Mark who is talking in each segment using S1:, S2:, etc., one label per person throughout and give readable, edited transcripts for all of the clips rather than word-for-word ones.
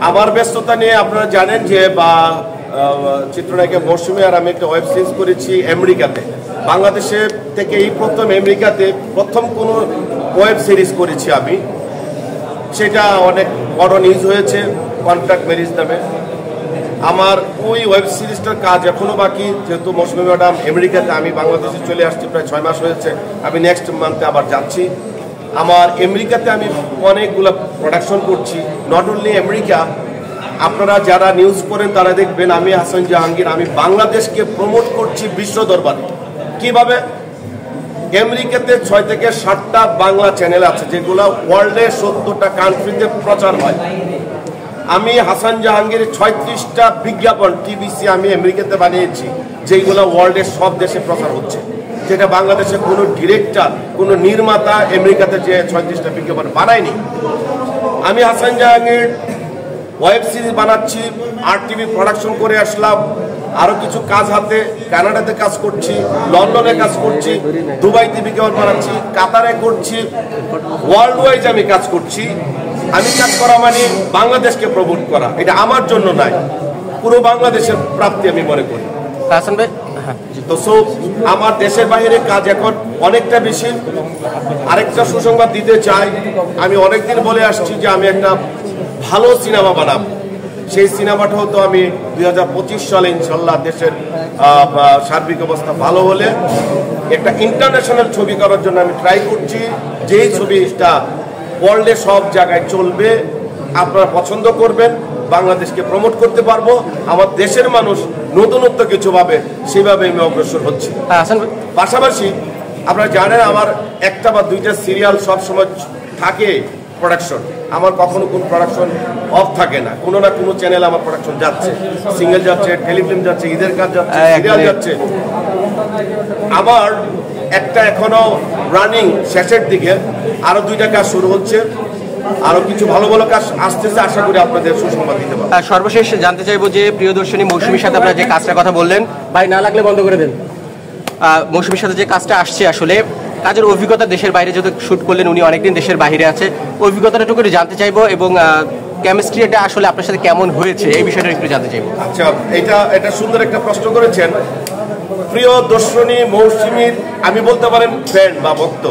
S1: আমার ব্যস্ততা নিয়ে আপনারা জানেন যে বা চিত্রনায়িকা মৌসুমী আর আমি একটা ওয়েব সিরিজ করেছি আমেরিকাতে। বাংলাদেশে থেকে এই প্রথম আমেরিকাতে প্রথম কোনো ওয়েব সিরিজ করেছি আমি। সেটা অনেক বড় নিউজ হয়েছে, কন্ট্রাক্ট ম্যারেজ নামে। আমার ওই ওয়েব সিরিজটার কাজ এখনও বাকি, যেহেতু মৌসুমী ম্যাডাম আমেরিকাতে, আমি বাংলাদেশে চলে আসছি, প্রায় 6 মাস হয়েছে। আমি নেক্সট মান্থে আবার যাচ্ছি। আমার আমেরিকাতে আমি অনেকগুলো প্রোডাকশন করছি, নট অনলি আমেরিকা। আপনারা যারা নিউজ করেন তারা দেখবেন আমি হাসান জাহাঙ্গীর আমি বাংলাদেশকে প্রমোট করছি বিশ্ব দরবারে। কিভাবে? আমেরিকাতে 6 থেকে 7টা বাংলা চ্যানেল আছে যেগুলো ওয়ার্ল্ডের 70টা কান্ট্রিতে প্রচার হয়। আমি হাসান জাহাঙ্গীর 36টা বিজ্ঞাপন টিভিসি আমি আমেরিকাতে বানিয়েছি, যেগুলো ওয়ার্ল্ডের সব দেশে প্রচার হচ্ছে, যেটা বাংলাদেশে কোনো ডিরেক্টর, কোনো নির্মাতা আমেরিকাতে যে 36টা বিজ্ঞাপন বানায়নি। আমি হাসান জাহাঙ্গীর ওয়েব সিরিজ বানাচ্ছি, RTV প্রোডাকশন করে আসলাম, আরও কিছু কাজ হাতে, কানাডাতে কাজ করছি, লন্ডনে কাজ করছি, দুবাইতে বিজ্ঞাপন বানাচ্ছি, কাতারে করছি, ওয়ার্ল্ড ওয়াইজ আমি কাজ করছি। আমি কাজ করা মানে বাংলাদেশকে প্রমোট করা, এটা আমার জন্য নয়, পুরো বাংলাদেশের প্রাপ্তি আমি মনে করি। তো আমার দেশের বাইরে কাজ এখন অনেকটা বেশি। আরেকটা সুসংবাদ দিতে চাই, আমি অনেকদিন বলে আসছি যে আমি একটা ভালো সিনেমা বানাবো। সেই সিনেমাটা হতো আমি 2025 সালে ইনশাল্লাহ দেশের সার্বিক অবস্থা ভালো হলে একটা ইন্টারন্যাশনাল ছবি করার জন্য আমি ট্রাই করছি। যেই ছবিটা ওয়ার্ল্ডে সব জায়গায় চলবে, আপনারা পছন্দ করবেন, বাংলাদেশকে প্রমোট করতে পারবো, আমার দেশের মানুষ নতুনত্ব কিছু পাবে, সেভাবে আমি অগ্রসর হচ্ছি। পাশাপাশি আপনারা জানেন আমার একটা বা দুইটা সিরিয়াল সবসময় থাকে প্রোডাকশন। আমার কখনো কোন প্রোডাকশন অফ থাকে না, কোনো না কোনো চ্যানেল আমার প্রোডাকশন যাচ্ছে, সিঙ্গেল যাচ্ছে, টেলিফিল্ম যাচ্ছে, ঈদের কাজ যাচ্ছে, সিরিয়াল যাচ্ছে। আমার একটা এখনো রানিং শেষের দিকে, আরো 2টা কাজ শুরু হচ্ছে, আরো কিছু ভালো ভালো কাজ আসতেছে, আশা করি আপনাদের সুসংবাদ দিতে পারবো।
S2: সর্বশেষ জানতে চাইবো যে প্রিয়দর্শিনী মৌসুমীর সাথে আপনারা যে কাজটার কথা বললেন, ভাই না লাগলে বন্ধ করে দেন। মৌসুমীর সাথে যে কাজটা আসছে, আসলে কাজের অভিজ্ঞতা, দেশের বাইরে যত শুট করলেন, উনি অনেকদিন দেশের বাইরে আছে, অভিজ্ঞতাটা একটু করে জানতে চাইবো, এবং কেমিস্ট্রিটা আসলে আপনার সাথে কেমন হয়েছে এই বিষয়টা একটু জানতে চাইবো।
S1: আচ্ছা, এটা সুন্দর একটা প্রশ্ন করেছেন। প্রিয়দর্শিনী মৌসুমীর আমি বলতে পারেন ফ্রেন্ড বা ভক্ত,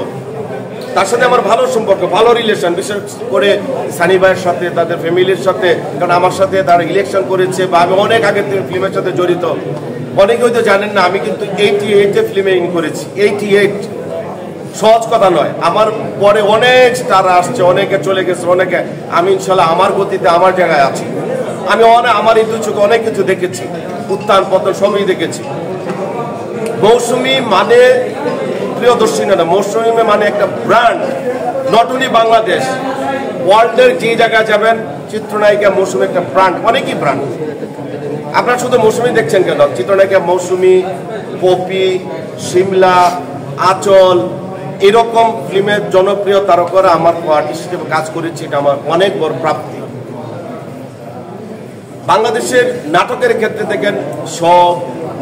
S1: তার সাথে আমার ভালো সম্পর্ক, ভালো রিলেশন, বিশেষ করে সানি ভাইয়ের সাথে, তাদের ফ্যামিলির সাথে, কারণ আমার সাথে তারা ইলেকশন করেছে বা আমি অনেক আগে থেকে ফিল্মের সাথে জড়িত। অনেকে হয়তো জানেন না, আমি কিন্তু 88-এ ফিল্মে ইন করেছি। 88 সহজ কথা নয়। আমার পরে অনেক স্টার আসছে, অনেকে চলে গেছে, অনেকে, আমি ইনশাল্লাহ আমার গতিতে আমার জায়গায় আছি। আমি আমার এই 2 চোখে অনেক কিছু দেখেছি, উত্থান পতন সবই দেখেছি। মৌসুমী মানে প্রিয়দর্শিনী না, মৌসুমী মানে একটা ব্র্যান্ড, নট অনলি বাংলাদেশ, ওয়ার্ল্ডের যে জায়গায় যাবেন চিত্রনায়িকা মৌসুমী একটা ব্র্যান্ড, অনেকই ব্র্যান্ড। আপনারা শুধু মৌসুমী দেখছেন কেন, চিত্রনায়িকা মৌসুমী, পপি, শিমলা, আঁচল, এরকম ফিল্মের জনপ্রিয় তারকারা আমার আর্টিস্ট হিসেবে কাজ করেছি, এটা আমার অনেক বড় প্রাপ্তি। বাংলাদেশের নাটকের ক্ষেত্রে দেখেন সব,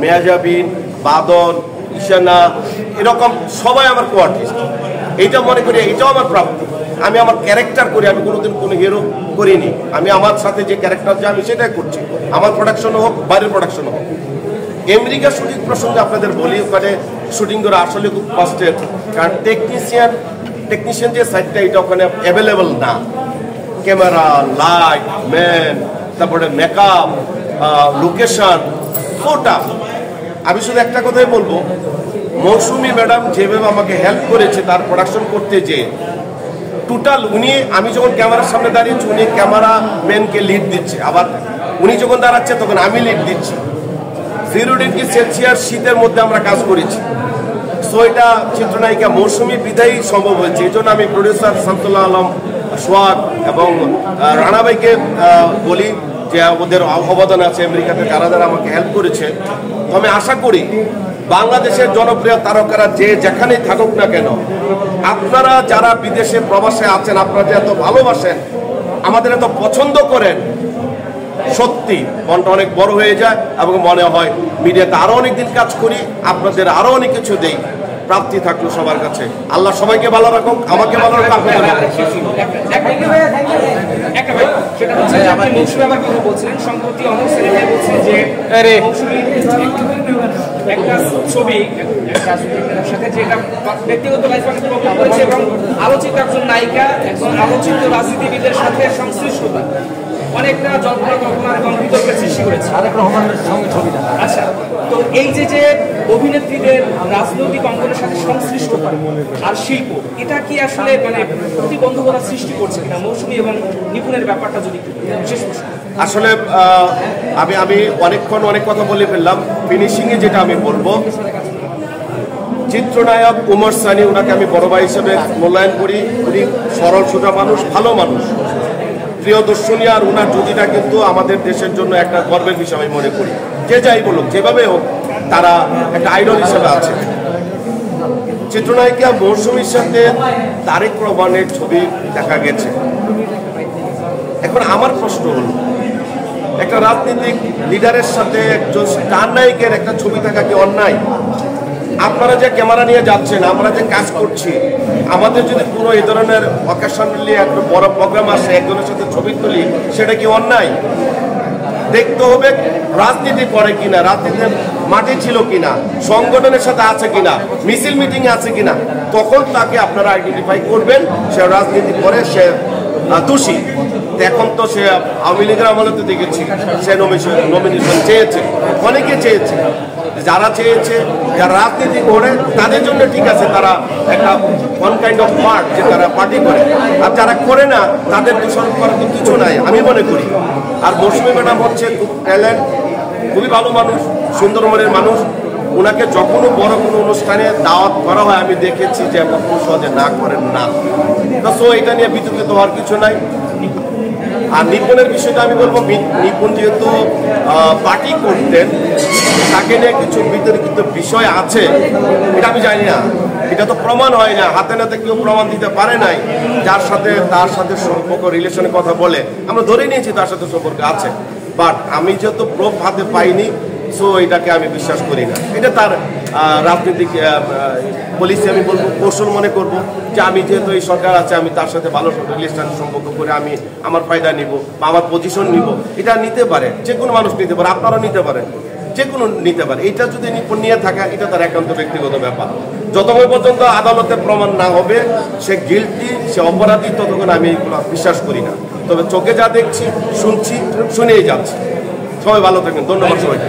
S1: মেয়াজাবিন, বাদল, ঈশানা, এরকম সবাই আমার কো-আর্টিস্ট। এইটা মনে করি এটাও আমার প্রাপ্তি। আমি আমার ক্যারেক্টার করি, আমি কোনোদিন কোনো হিরো করিনি। আমি আমার সাথে যে ক্যারেক্টার যে আমি সেটাই করছি, আমার প্রোডাকশন হোক, বাইরের প্রোডাকশন হোক। আমেরিকা শুটিং প্রসঙ্গে আপনাদের বলি, ওখানে শুটিং করা আসলে খুব কষ্টের, কারণ টেকনিশিয়ান যে সাইডটা এটা ওখানে অ্যাভেলেবল না। ক্যামেরা, লাইট, ম্যান, তারপরে মেকআপ, লোকেশন, ওটা আমি শুধু একটা কথাই বলবো, মৌসুমী ম্যাডাম যেভাবে আমাকে হেল্প করেছে তার প্রোডাকশন করতে, যে টোটাল আমি যখন ক্যামেরার সামনে দাঁড়িয়েছি, উনি ক্যামেরাম্যানকে লিড দিচ্ছে, আবার উনি যখন দাঁড়াচ্ছে তখন আমি লিড দিচ্ছি। 0 ডিগ্রি সেলসিয়াস শীতের মধ্যে আমরা কাজ করেছি। সো এটা চিত্রনায়িকা মৌসুমী বিদায়ী সম্ভব হয়েছে। এই জন্য আমি প্রডিউসার শামসুল্লাহ আলম, সোহাগ এবং রানা ভাইকে বলি যে ওদের অবদান আছে আমেরিকাতে, যারা আমাকে হেল্প করেছে। তো আমি আশা করি বাংলাদেশের জনপ্রিয় তারকারা যে যেখানেই থাকুক না কেন, আপনারা যারা বিদেশে প্রবাসে আছেন, আপনারা যে এত ভালোবাসেন, আমাদের এত পছন্দ করেন, সত্যি মনটা অনেক বড় হয়ে যায় এবং মনে হয় মিডিয়াতে আরো অনেক দিন কাজ করি, আপনাদের আরো অনেক কিছু দেই। প্রাপ্তি থাকলো সবার কাছে। আল্লাহ সবাইকে ভালো রাখুক, আমাকে ভালো রাখুক, আপনাকে ভালো রাখুক।
S3: সম্প্রতি অনেক ছেলেমেয়ে বলছে যে একটা ছবি সাথে যেটা ব্যক্তিগত লাইফে অনেক প্রবলেম করেছে এবং আলোচিত একজন নায়িকা একজন আলোচিত রাজনীতিবিদের সাথে সংশ্লিষ্টতা অনেকটা জল্পনা কল্পনা এবং বিতর্কের সৃষ্টি করেছে। আচ্ছা, তো এই যে অভিনেত্রীদের রাজনৈতিক অঙ্গনের সাথে সংশ্লিষ্টতা আর শিল্প, এটা কি আসলে মানে প্রতিবন্ধকতা সৃষ্টি করছে কিনা মৌসুমী এবং নিপুণের ব্যাপারটা যদি বিশেষ প্রশ্ন।
S1: আসলে আমি অনেকক্ষণ অনেক কথা বলে ফেললাম। ফিনিশিংয়ে যেটা আমি বলবো, চিত্রনায়ক উমর সানি, ওনাকে আমি বড় ভাই হিসেবে মূল্যায়ন করি। উনি সরল সোজা মানুষ, ভালো মানুষ, প্রিয়দর্শনী, আর ওনার জুটিটা কিন্তু আমাদের দেশের জন্য একটা গর্বের বিষয় আমি মনে করি। যে যাই বলুক, যেভাবে হোক, তারা একটা আইডল হিসেবে আছে। চিত্রনায়িকা মৌসুমীর সাথে তারেক রহমানের ছবি দেখা গেছে। এখন আমার প্রশ্ন হলো, একটা রাজনৈতিক লিডারের সাথে একজন স্টার নায়কের একটা ছবি থাকা কি অন্যায়? আপনারা যে ক্যামেরা নিয়ে যাচ্ছেন, আমরা যে কাজ করছি, আমাদের যদি পুরো এই ধরনের অকেশনালি একটা বড় প্রোগ্রাম আসে, একজনের সাথে ছবি তুলি, সেটা কি অন্যায়? দেখতে হবে রাজনীতি করে কিনা, রাজনীতির মাঠে ছিল কিনা, সংগঠনের সাথে আছে কিনা, মিছিল মিটিং আছে কিনা, তখন তাকে আপনারা আইডেন্টিফাই করবেন সে রাজনীতি করে, সে দোষী। এখন তো সে আওয়ামী লীগের আমলে তো দেখেছি সে নমিনেশন চেয়েছে, অনেকে চেয়েছে। যারা চেয়েছে, যারা রাজনীতি করে, তাদের জন্য ঠিক আছে, তারা একটা ওয়ান কাইন্ড অফ পার্ট, যে তারা পার্টি করে। আর যারা করে না, তাদের দোষারোপ করার তো কিছু নাই আমি মনে করি। আর মৌসুমী ম্যাডাম হচ্ছে খুব ট্যালেন্ট, খুবই ভালো মানুষ, সুন্দর মনের মানুষ। ওনাকে যখনও বড় কোনো অনুষ্ঠানে দাওয়াত করা হয়, আমি দেখেছি যে এমন কোনো সহজে না করেন না। তো এটা নিয়ে বিতর্কিত হওয়ার কিছু নাই। আর নিপুণের বিষয়টা আমি বলবো, নিপুণ যেহেতু পার্টি করতেন, তাকে নিয়ে কিছু বিতর্কিত বিষয় আছে, এটা আমি জানি না, এটা তো প্রমাণ হয় না, হাতে নাতে কেউ প্রমাণ দিতে পারে নাই। যার সাথে তার সাথে সম্পর্ক, রিলেশনের কথা বলে আমরা ধরে নিয়েছি তার সাথে সম্পর্ক আছে, বাট আমি যেহেতু প্রুফ হাতে পাইনি, সো এটাকে আমি বিশ্বাস করি না। এটা তার রাজনৈতিক পলিসি আমি বলবো, কৌশল মনে করবো যে আমি যেহেতু এই সরকার আছে, আমি তার সাথে ভালো রিলেশন সম্পর্ক করে আমি আমার ফায়দা নিব বা আমার পজিশন নিব। এটা নিতে পারে, যে কোনো মানুষ নিতে পারে, আপনারাও নিতে পারেন, যে কোনো নিতে পারে। এটা যদি নিপুণ নিয়ে থাকে, এটা তার একান্ত ব্যক্তিগত ব্যাপার। যতক্ষণ পর্যন্ত আদালতে প্রমাণ না হবে সে গিল্টি, সে অপরাধী, ততক্ষণ আমি এগুলো বিশ্বাস করি না। তবে চোখে যা দেখছি, শুনছি, শুনেই যাচ্ছি। সবাই ভালো থাকবেন, ধন্যবাদ সবাই।